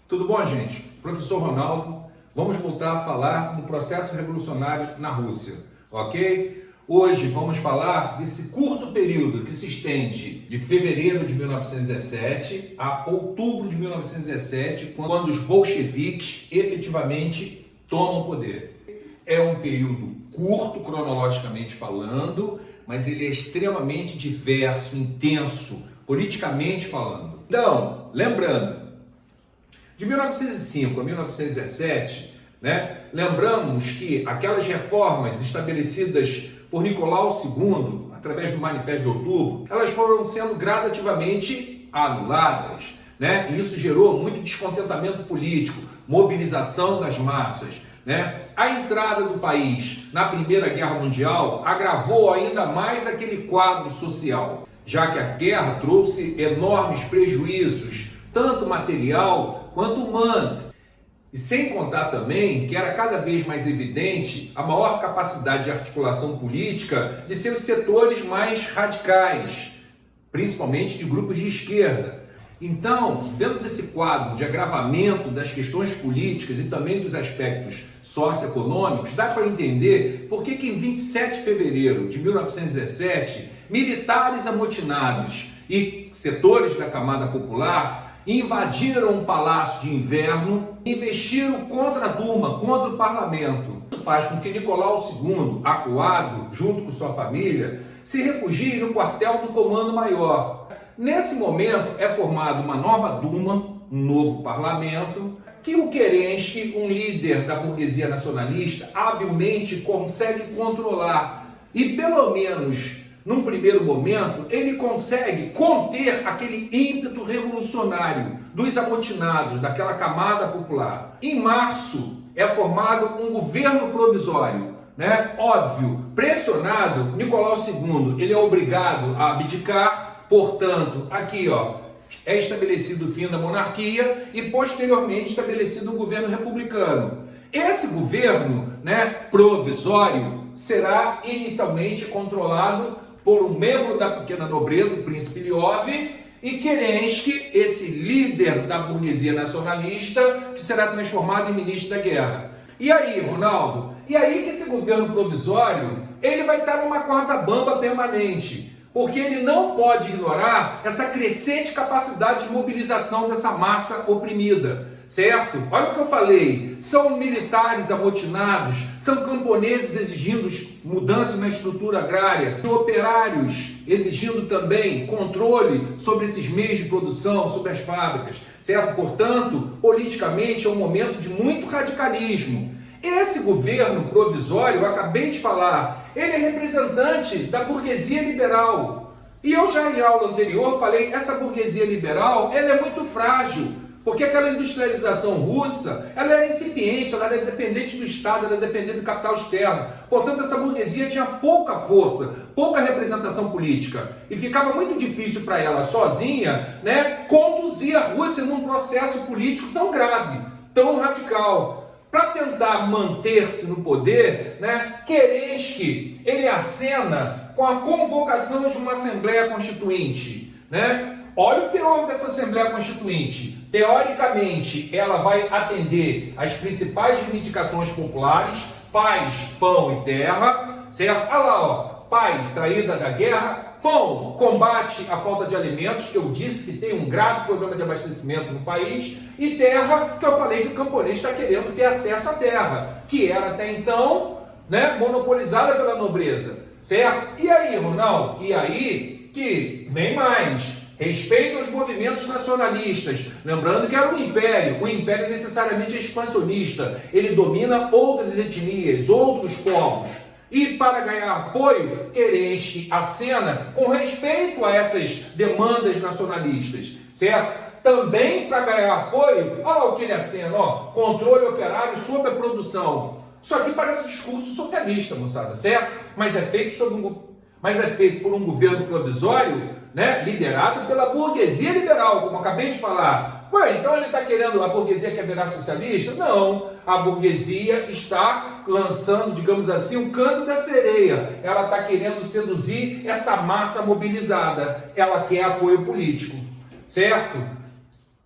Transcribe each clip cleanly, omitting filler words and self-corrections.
Tudo bom, gente? Professor Ronaldo, vamos voltar a falar do processo revolucionário na Rússia, ok? Hoje vamos falar desse curto período que se estende de fevereiro de 1917 a outubro de 1917, quando os bolcheviques efetivamente tomam o poder. É um período curto, cronologicamente falando, mas ele é extremamente diverso, intenso, politicamente falando. Então, lembrando, de 1905 a 1917, lembramos que aquelas reformas estabelecidas por Nicolau II, através do Manifesto de Outubro, elas foram sendo gradativamente anuladas. E isso gerou muito descontentamento político, mobilização das massas. A entrada do país na Primeira Guerra Mundial agravou ainda mais aquele quadro social, já que a guerra trouxe enormes prejuízos, tanto material quanto humano. E sem contar também que era cada vez mais evidente a maior capacidade de articulação política de seus setores mais radicais, principalmente de grupos de esquerda. Então, dentro desse quadro de agravamento das questões políticas e também dos aspectos socioeconômicos, dá para entender por que em 27 de fevereiro de 1917, militares amotinados e setores da camada popular invadiram o Palácio de Inverno e investiram contra a Duma, contra o parlamento. Isso faz com que Nicolau II, acuado, junto com sua família, se refugie no quartel do Comando Maior. Nesse momento é formada uma nova Duma, um novo parlamento, que o Kerensky, um líder da burguesia nacionalista, habilmente consegue controlar. E pelo menos num primeiro momento, ele consegue conter aquele ímpeto revolucionário dos amotinados, daquela camada popular. Em março, é formado um governo provisório. Óbvio, pressionado, Nicolau II, ele é obrigado a abdicar, portanto, aqui, é estabelecido o fim da monarquia e, posteriormente, estabelecido um governo republicano. Esse governo, provisório, será inicialmente controlado por um membro da pequena nobreza, o príncipe Liov, e Kerensky, esse líder da burguesia nacionalista, que será transformado em ministro da guerra. E aí, Ronaldo? E aí que esse governo provisório, ele vai estar numa corda bamba permanente, porque ele não pode ignorar essa crescente capacidade de mobilização dessa massa oprimida, certo? Olha o que eu falei, são militares amotinados, são camponeses exigindo mudanças na estrutura agrária, operários exigindo também controle sobre esses meios de produção, sobre as fábricas, certo? Portanto, politicamente é um momento de muito radicalismo. Esse governo provisório, eu acabei de falar, ele é representante da burguesia liberal. E eu já em aula anterior falei, essa burguesia liberal, ela é muito frágil, porque aquela industrialização russa, ela era incipiente, ela era dependente do Estado, ela era dependente do capital externo. Portanto, essa burguesia tinha pouca força, pouca representação política. E ficava muito difícil para ela, sozinha, conduzir a Rússia num processo político tão grave, tão radical. Para tentar manter-se no poder, Kerensky, ele acena com a convocação de uma Assembleia Constituinte. Olha o teor dessa Assembleia Constituinte. Teoricamente, ela vai atender às principais reivindicações populares, paz, pão e terra, certo? Olha lá, paz, saída da guerra, pão, combate à falta de alimentos, que eu disse que tem um grave problema de abastecimento no país, e terra, que eu falei que o camponês está querendo ter acesso à terra, que era até então monopolizada pela nobreza, certo? E aí, Ronaldo? E aí que vem mais. Respeito aos movimentos nacionalistas, lembrando que era um império necessariamente expansionista, ele domina outras etnias, outros povos. E para ganhar apoio, Kerensky acena com respeito a essas demandas nacionalistas, certo? Também para ganhar apoio, olha lá o que ele acena, controle operário sobre a produção. Isso aqui parece discurso socialista, moçada, certo? Mas é feito por um governo provisório, liderado pela burguesia liberal, como eu acabei de falar. Então ele está querendo, a burguesia quer virar socialista? Não, a burguesia está lançando, digamos assim, um canto da sereia. Ela está querendo seduzir essa massa mobilizada. Ela quer apoio político, certo?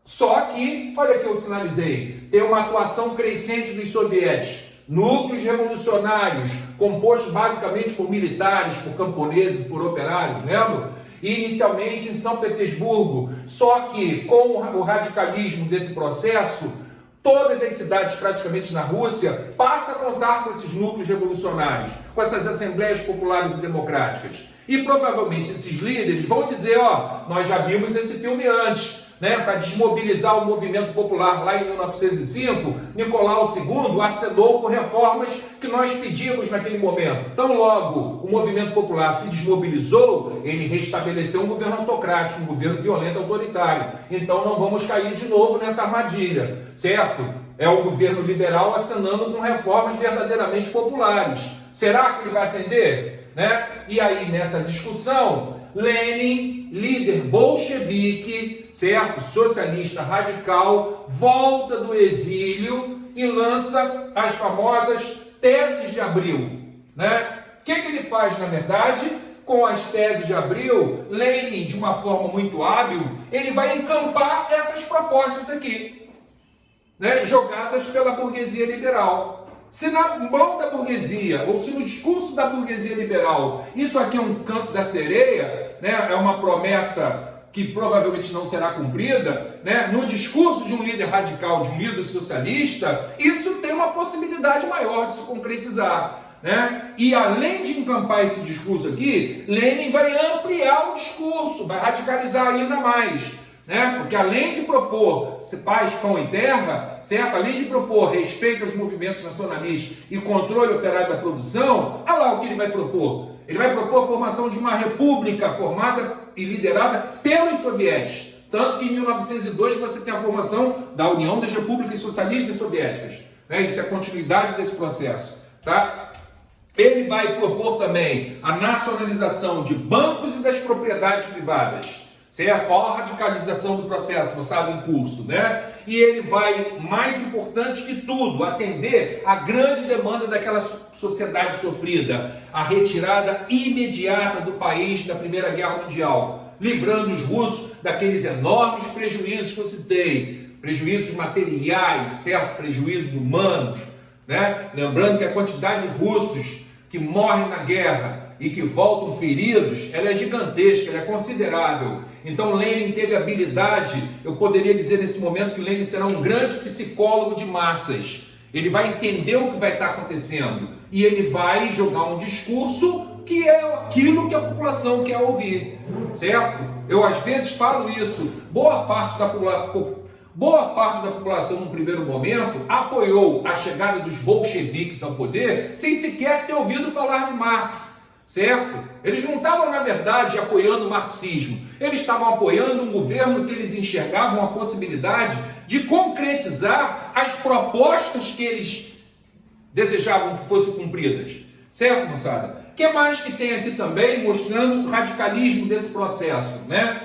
Só que, olha que eu sinalizei, tem uma atuação crescente dos sovietes, núcleos revolucionários, compostos basicamente por militares, por camponeses, por operários, lembra? Inicialmente em São Petersburgo, só que com o radicalismo desse processo, todas as cidades praticamente na Rússia passam a contar com esses núcleos revolucionários, com essas assembleias populares e democráticas. E provavelmente esses líderes vão dizer, ó, nós já vimos esse filme antes, né, para desmobilizar o movimento popular lá em 1905, Nicolau II acenou com reformas que nós pedimos naquele momento. Então, logo o movimento popular se desmobilizou, ele restabeleceu um governo autocrático, um governo violento, autoritário. Então, não vamos cair de novo nessa armadilha, certo? É o governo liberal acenando com reformas verdadeiramente populares. Será que ele vai atender? Né? E aí, nessa discussão, Lenin, líder bolchevique, certo? Socialista radical, volta do exílio e lança as famosas teses de Abril, né? O que ele faz, na verdade? Com as teses de Abril, Lenin, de uma forma muito hábil, ele vai encampar essas propostas aqui, né? Jogadas pela burguesia liberal. Se na mão da burguesia, ou se no discurso da burguesia liberal, isso aqui é um canto da sereia, né? É uma promessa que provavelmente não será cumprida, né? No discurso de um líder radical, de um líder socialista, isso tem uma possibilidade maior de se concretizar, né? E além de encampar esse discurso aqui, Lenin vai ampliar o discurso, vai radicalizar ainda mais, né? Porque além de propor paz, pão e terra, certo? Além de propor respeito aos movimentos nacionalistas e controle operário da produção, olha lá o que ele vai propor. Ele vai propor a formação de uma república formada e liderada pelos sovietes. Tanto que em 1902 você tem a formação da União das Repúblicas Socialistas Soviéticas, né? Isso é a continuidade desse processo, tá? Ele vai propor também a nacionalização de bancos e das propriedades privadas, certo? Olha a radicalização do processo, moçada, em curso, né? E ele vai, mais importante que tudo, atender a grande demanda daquela sociedade sofrida, a retirada imediata do país da Primeira Guerra Mundial, livrando os russos daqueles enormes prejuízos que eu citei, prejuízos materiais, certo? Prejuízos humanos, né? Lembrando que a quantidade de russos que morrem na guerra e que voltam feridos, ela é gigantesca, ela é considerável. Então Lenin teve habilidade, eu poderia dizer nesse momento que Lenin será um grande psicólogo de massas. Ele vai entender o que vai estar acontecendo e ele vai jogar um discurso que é aquilo que a população quer ouvir, certo? Eu às vezes falo isso, boa parte da população no primeiro momento apoiou a chegada dos bolcheviques ao poder sem sequer ter ouvido falar de Marx, certo? Eles não estavam, na verdade, apoiando o marxismo. Eles estavam apoiando um governo que eles enxergavam a possibilidade de concretizar as propostas que eles desejavam que fossem cumpridas. Certo, moçada? O que mais que tem aqui também mostrando o radicalismo desse processo, né?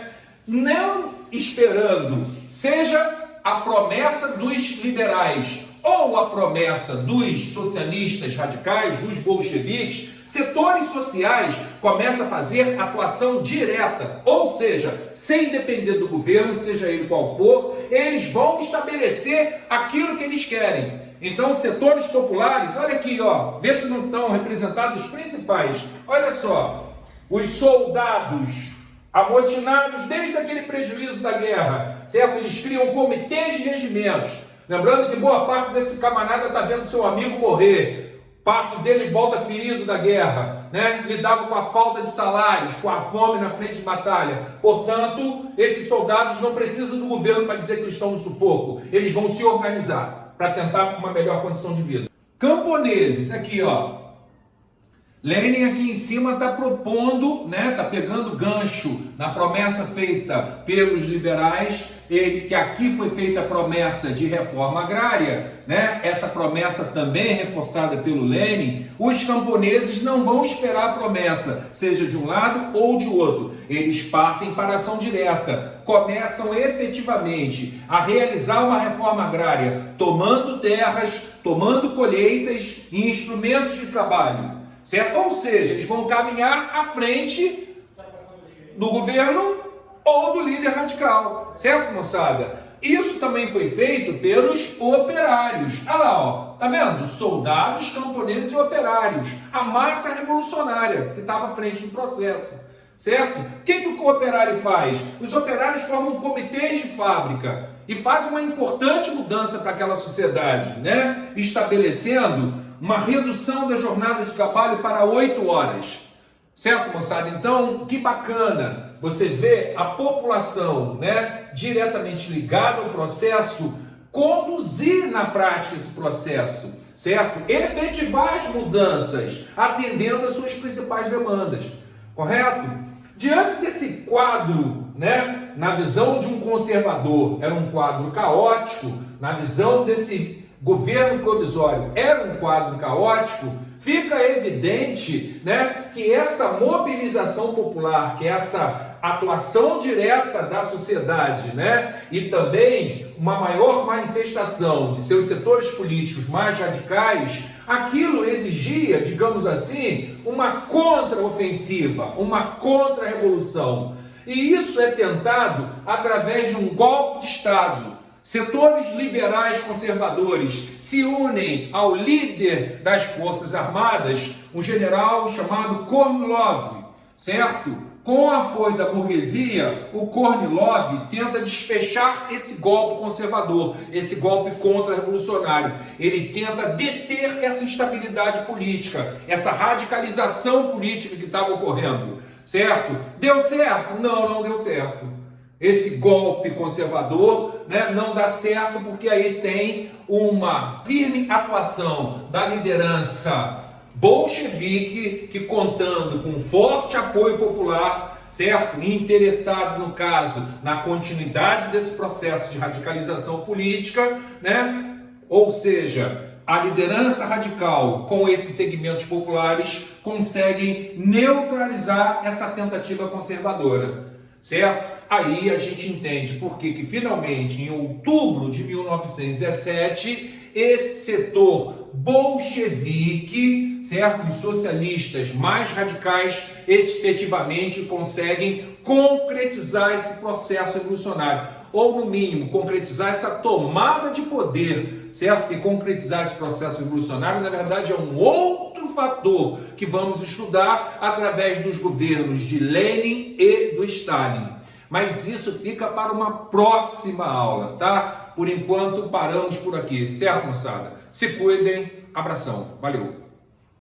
Não esperando, seja a promessa dos liberais ou a promessa dos socialistas radicais, dos bolcheviques, setores sociais começam a fazer atuação direta, ou seja, sem depender do governo, seja ele qual for, eles vão estabelecer aquilo que eles querem. Então, setores populares, olha aqui, ó, vê se não estão representados os principais. Olha só, os soldados amotinados desde aquele prejuízo da guerra, certo? Eles criam comitês de regimentos. Lembrando que boa parte desse camarada está vendo seu amigo morrer, parte dele volta ferido da guerra, né? Lidava com a falta de salários, com a fome na frente de batalha. Portanto, esses soldados não precisam do governo para dizer que eles estão no sufoco. Eles vão se organizar para tentar uma melhor condição de vida. Camponeses, aqui ó, Lenin aqui em cima está propondo, né, está pegando gancho na promessa feita pelos liberais, que aqui foi feita a promessa de reforma agrária, né? Essa promessa também é reforçada pelo Lenin. Os camponeses não vão esperar a promessa, seja de um lado ou de outro. Eles partem para a ação direta, começam efetivamente a realizar uma reforma agrária, tomando terras, tomando colheitas e instrumentos de trabalho. Certo? Ou seja, eles vão caminhar à frente do governo ou do líder radical. Certo, moçada? Isso também foi feito pelos operários. Olha lá, ó, tá vendo? Soldados, camponeses e operários. A massa revolucionária que estava à frente do processo, certo? O que o operário faz? Os operários formam comitês de fábrica e fazem uma importante mudança para aquela sociedade, né? Estabelecendo uma redução da jornada de trabalho para 8 horas. Certo, moçada? Então, que bacana você ver a população, né, diretamente ligada ao processo, conduzir na prática esse processo, certo? Efetivar as mudanças, atendendo às suas principais demandas, correto? Diante desse quadro, né, na visão de um conservador, era um quadro caótico, na visão desse governo provisório, era um quadro caótico, fica evidente, né, que essa mobilização popular, que essa atuação direta da sociedade, né, e também uma maior manifestação de seus setores políticos mais radicais, aquilo exigia, digamos assim, uma contra-ofensiva, uma contra-revolução. E isso é tentado através de um golpe de Estado. Setores liberais conservadores se unem ao líder das Forças Armadas, um general chamado Kornilov, certo? Com o apoio da burguesia, o Kornilov tenta desfechar esse golpe conservador, esse golpe contra-revolucionário. Ele tenta deter essa instabilidade política, essa radicalização política que estava ocorrendo, certo? Deu certo? Não, não deu certo. Esse golpe conservador, né, não dá certo porque aí tem uma firme atuação da liderança bolchevique que, contando com forte apoio popular, certo? E interessado, no caso, na continuidade desse processo de radicalização política, né? Ou seja, a liderança radical com esses segmentos populares conseguem neutralizar essa tentativa conservadora, certo? Aí a gente entende por que finalmente, em outubro de 1917, esse setor bolchevique, certo? Os socialistas mais radicais efetivamente conseguem concretizar esse processo revolucionário, ou no mínimo concretizar essa tomada de poder, certo? Porque concretizar esse processo revolucionário, na verdade, é um outro fator que vamos estudar através dos governos de Lenin e do Stalin. Mas isso fica para uma próxima aula, tá? Por enquanto, paramos por aqui, certo, moçada? Se cuidem, abração, valeu!